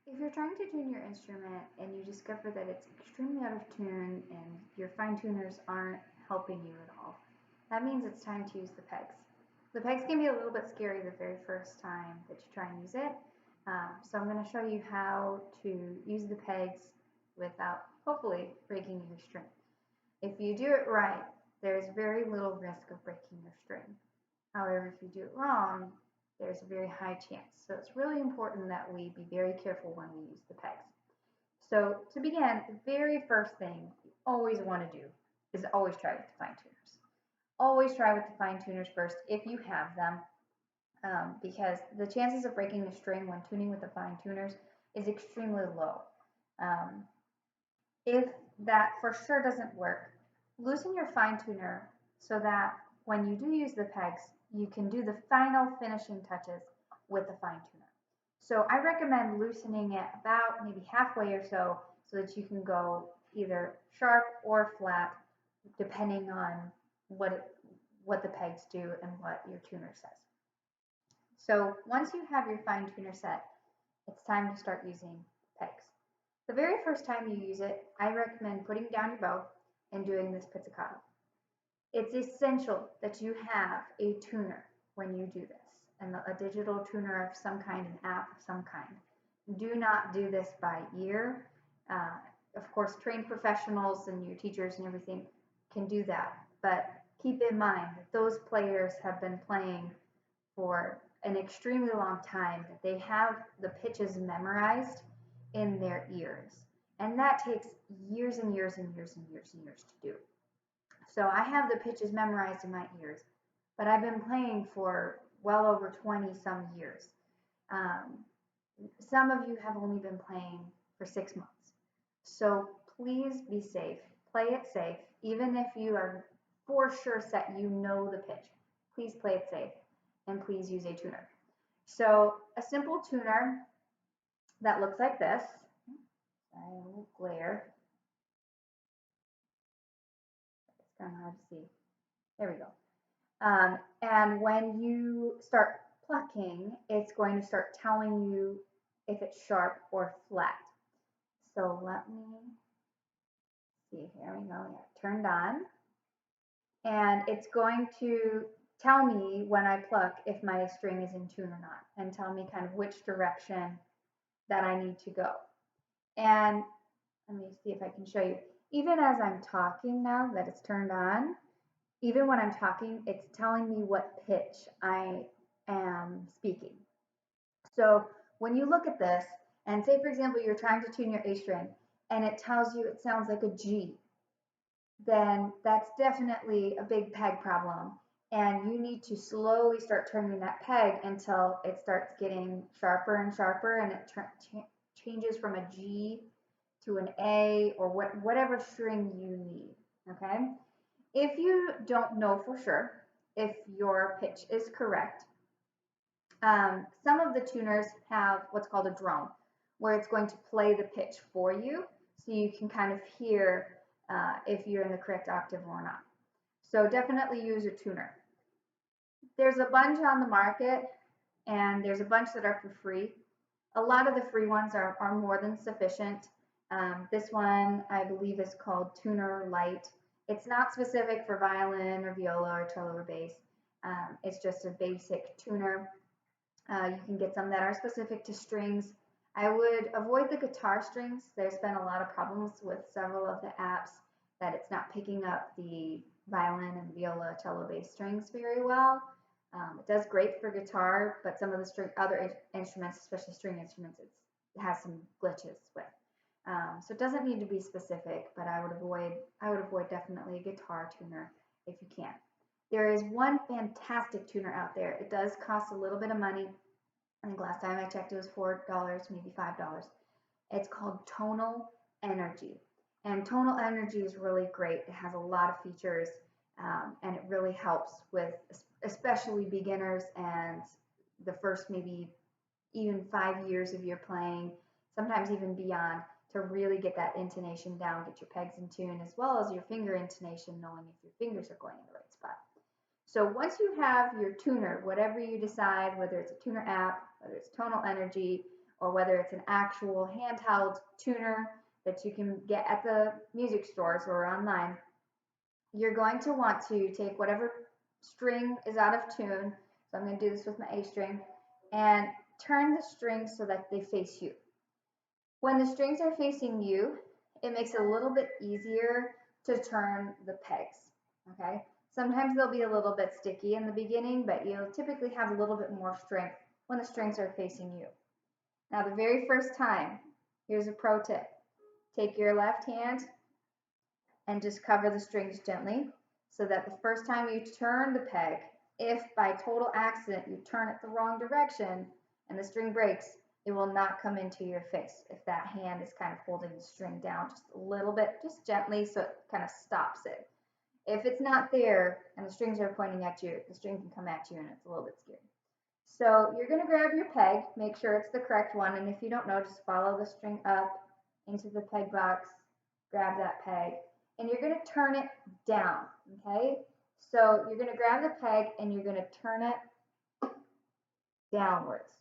If you're trying to tune your instrument and you discover that it's extremely out of tune and your fine tuners aren't helping you at all, that means it's time to use the pegs. The pegs can be a little bit scary the very first time that you try and use it. So I'm going to show you how to use the pegs without hopefully breaking your string. If you do it right, there's very little risk of breaking your string. However, if you do it wrong, there's a very high chance. So it's really important that we be very careful when we use the pegs. So to begin, the very first thing you always want to do is always try with the fine tuners. Always try with the fine tuners first if you have them, because the chances of breaking a string when tuning with the fine tuners is extremely low. Um, if that for sure doesn't work, loosen your fine tuner so that when you do use the pegs, you can do the final finishing touches with the fine tuner. So I recommend loosening it about maybe halfway or so that you can go either sharp or flat, depending on what it, what the pegs do and what your tuner says. So once you have your fine tuner set, it's time to start using pegs. The very first time you use it, I recommend putting down your bow and doing this pizzicato. It's essential that you have a tuner when you do this, and a digital tuner of some kind, an app of some kind. Do not do this by ear. Uh, of course, trained professionals and your teachers and everything can do that, but keep in mind that those players have been playing for an extremely long time, that they have the pitches memorized in their ears. And that takes years and years and years and years and years to do. So I have the pitches memorized in my ears, but I've been playing for well over 20 some years. Um, some of you have only been playing for 6 months. So please be safe. Play it safe. Even if you are for sure set, you know the pitch. Please play it safe and please use a tuner. So a simple tuner that looks like this. I will glare. It's kind of hard to see. There we go. And when you start plucking, it's going to start telling you if it's sharp or flat. So let me see. Here we go. Yeah, turned on. And it's going to tell me when I pluck if my string is in tune or not, and tell me kind of which direction that I need to go. And let me see if I can show you. Even as I'm talking now that it's turned on, even when I'm talking, it's telling me what pitch I am speaking. So when you look at this, and say for example, you're trying to tune your A string, and it tells you it sounds like a G, then that's definitely a big peg problem. And you need to slowly start turning that peg until it starts getting sharper and sharper, and it changes from a G to an A, or whatever string you need. Okay. If you don't know for sure if your pitch is correct, some of the tuners have what's called a drone, where it's going to play the pitch for you, so you can kind of hear if you're in the correct octave or not. So definitely use a tuner. There's a bunch on the market, and there's a bunch that are for free. A lot of the free ones are more than sufficient. This one, I believe, is called Tuner Light. It's not specific for violin or viola or cello or bass. It's just a basic tuner. You can get some that are specific to strings. I would avoid the guitar strings. There's been a lot of problems with several of the apps that it's not picking up the violin and viola, cello, bass strings very well. It does great for guitar, but some of the other instruments, especially string instruments, it has some glitches with. So it doesn't need to be specific, but I would avoid definitely a guitar tuner if you can. There is one fantastic tuner out there. It does cost a little bit of money. I think last time I checked it was $4, maybe $5. It's called Tonal Energy. And Tonal Energy is really great. It has a lot of features, and it really helps with especially beginners and the first maybe even 5 years of your playing, sometimes even beyond, to really get that intonation down, get your pegs in tune, as well as your finger intonation, knowing if your fingers are going in the right spot. So once you have your tuner, whatever you decide, whether it's a tuner app, whether it's Tonal Energy, or whether it's an actual handheld tuner that you can get at the music stores or online, you're going to want to take whatever string is out of tune. So I'm going to do this with my A string and turn the strings so that they face you. When the strings are facing you, it makes it a little bit easier to turn the pegs, okay? Sometimes they'll be a little bit sticky in the beginning, but you'll typically have a little bit more strength when the strings are facing you. Now, the very first time, here's a pro tip. Take your left hand and just cover the strings gently so that the first time you turn the peg, if by total accident you turn it the wrong direction and the string breaks, it will not come into your face if that hand is kind of holding the string down just a little bit, just gently, so it kind of stops it. If it's not there and the strings are pointing at you, the string can come at you and it's a little bit scary. So you're going to grab your peg, make sure it's the correct one, and if you don't know, just follow the string up into the peg box, grab that peg, and you're going to turn it down, okay? So you're going to grab the peg and you're going to turn it downwards,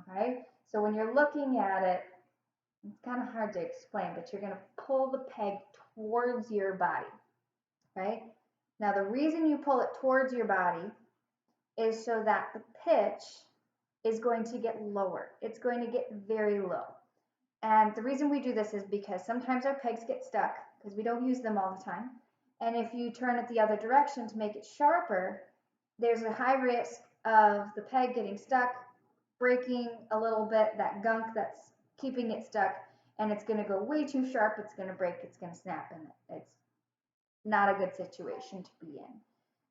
okay? So when you're looking at it, it's kind of hard to explain, but you're going to pull the peg towards your body, right? Now the reason you pull it towards your body is so that the pitch is going to get lower. It's going to get very low. And the reason we do this is because sometimes our pegs get stuck because we don't use them all the time. And if you turn it the other direction to make it sharper, there's a high risk of the peg getting stuck, breaking a little bit, that gunk that's keeping it stuck, and it's going to go way too sharp, it's going to break, it's going to snap, and it's not a good situation to be in.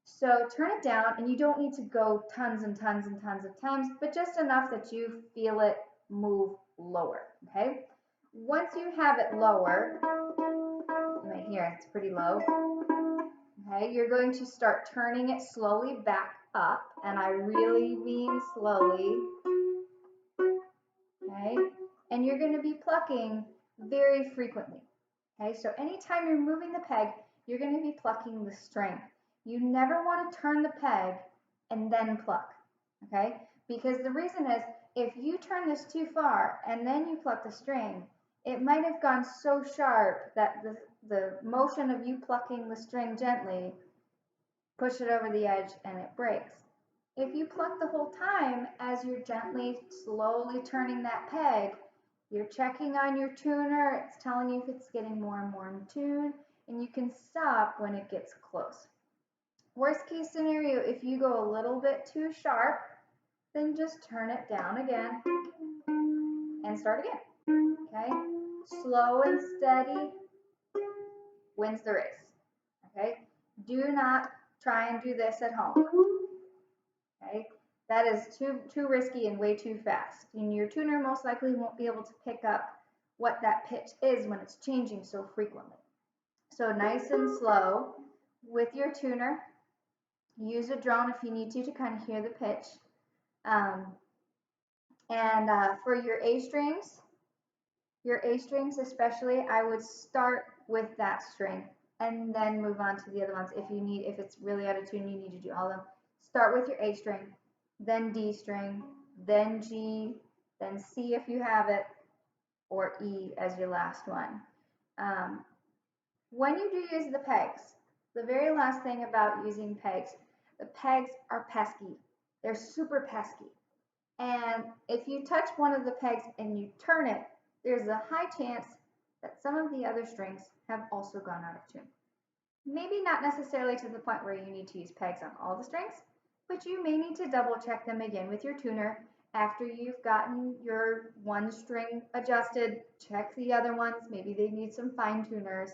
So turn it down, and you don't need to go tons and tons and tons of times, but just enough that you feel it move lower, okay? Once you have it lower, right here, it's pretty low, okay? You're going to start turning it slowly back up, and I really mean slowly, okay? And you're going to be plucking very frequently, okay? So anytime you're moving the peg, you're going to be plucking the string. You never want to turn the peg and then pluck, okay? Because the reason is, if you turn this too far and then you pluck the string, it might have gone so sharp that the motion of you plucking the string gently push it over the edge and it breaks. If you pluck the whole time as you're gently, slowly turning that peg, you're checking on your tuner, it's telling you if it's getting more and more in tune, and you can stop when it gets close. Worst case scenario, if you go a little bit too sharp, then just turn it down again and start again, okay? Slow and steady wins the race, okay? Do not try and do this at home, okay? That is too risky and way too fast. And your tuner most likely won't be able to pick up what that pitch is when it's changing so frequently. So nice and slow with your tuner. Use a drone if you need to kind of hear the pitch. For your A strings especially, I would start with that string and then move on to the other ones. If it's really out of tune, you need to do all of them. Start with your A string, then D string, then G, then C if you have it, or E as your last one. When you do use the pegs, the very last thing about using pegs, the pegs are pesky. They're super pesky. And if you touch one of the pegs and you turn it, there's a high chance that some of the other strings have also gone out of tune. Maybe not necessarily to the point where you need to use pegs on all the strings, but you may need to double check them again with your tuner after you've gotten your one string adjusted. Check the other ones, maybe they need some fine tuners.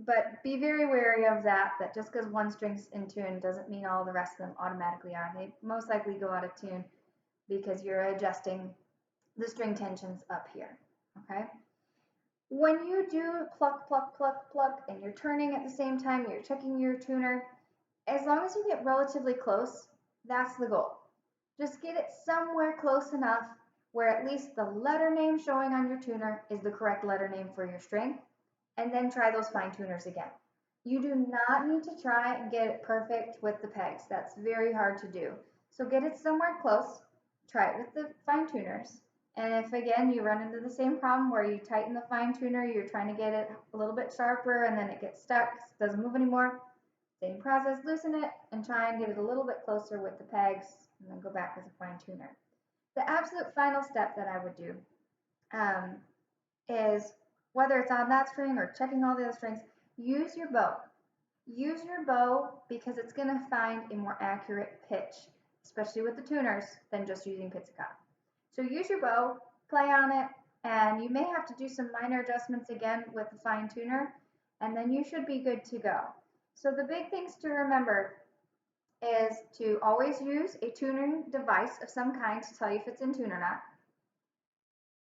But be very wary of that just because one string's in tune doesn't mean all the rest of them automatically are. They most likely go out of tune because you're adjusting the string tensions up here, okay? When you do pluck, pluck, pluck, pluck, and you're turning at the same time, you're checking your tuner, as long as you get relatively close, that's the goal. Just get it somewhere close enough where at least the letter name showing on your tuner is the correct letter name for your string, and then try those fine tuners again. You do not need to try and get it perfect with the pegs. That's very hard to do. So get it somewhere close, try it with the fine tuners. And if again you run into the same problem where you tighten the fine tuner, you're trying to get it a little bit sharper and then it gets stuck, doesn't move anymore, same process, loosen it and try and get it a little bit closer with the pegs and then go back with a fine tuner. The absolute final step that I would do is, whether it's on that string or checking all the other strings, use your bow. Use your bow because it's going to find a more accurate pitch, especially with the tuners, than just using pizzicato. So use your bow, play on it, and you may have to do some minor adjustments again with the fine tuner, and then you should be good to go. So the big things to remember is to always use a tuning device of some kind to tell you if it's in tune or not.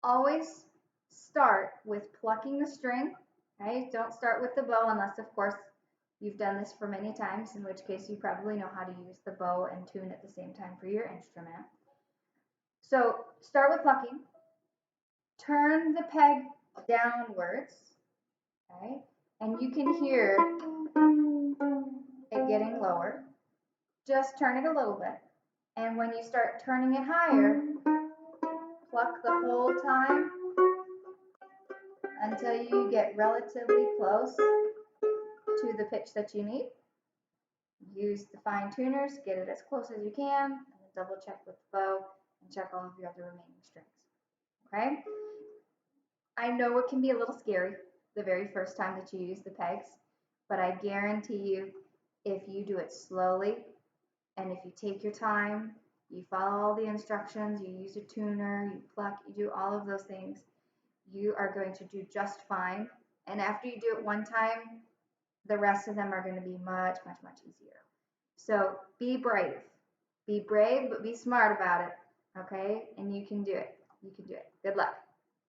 Always start with plucking the string, okay? Don't start with the bow unless, of course, you've done this for many times, in which case you probably know how to use the bow and tune at the same time for your instrument. So start with plucking, turn the peg downwards, okay? And you can hear it getting lower. Just turn it a little bit. And when you start turning it higher, pluck the whole time until you get relatively close to the pitch that you need. Use the fine tuners, get it as close as you can, and then double check with the bow and check all of your other remaining strings. Okay? I know it can be a little scary the very first time that you use the pegs, but I guarantee you, if you do it slowly and if you take your time, you follow all the instructions, you use a tuner, you pluck, you do all of those things, you are going to do just fine. And after you do it one time, the rest of them are going to be much, much, much easier. So be brave. Be brave, but be smart about it. Okay? And you can do it. You can do it. Good luck.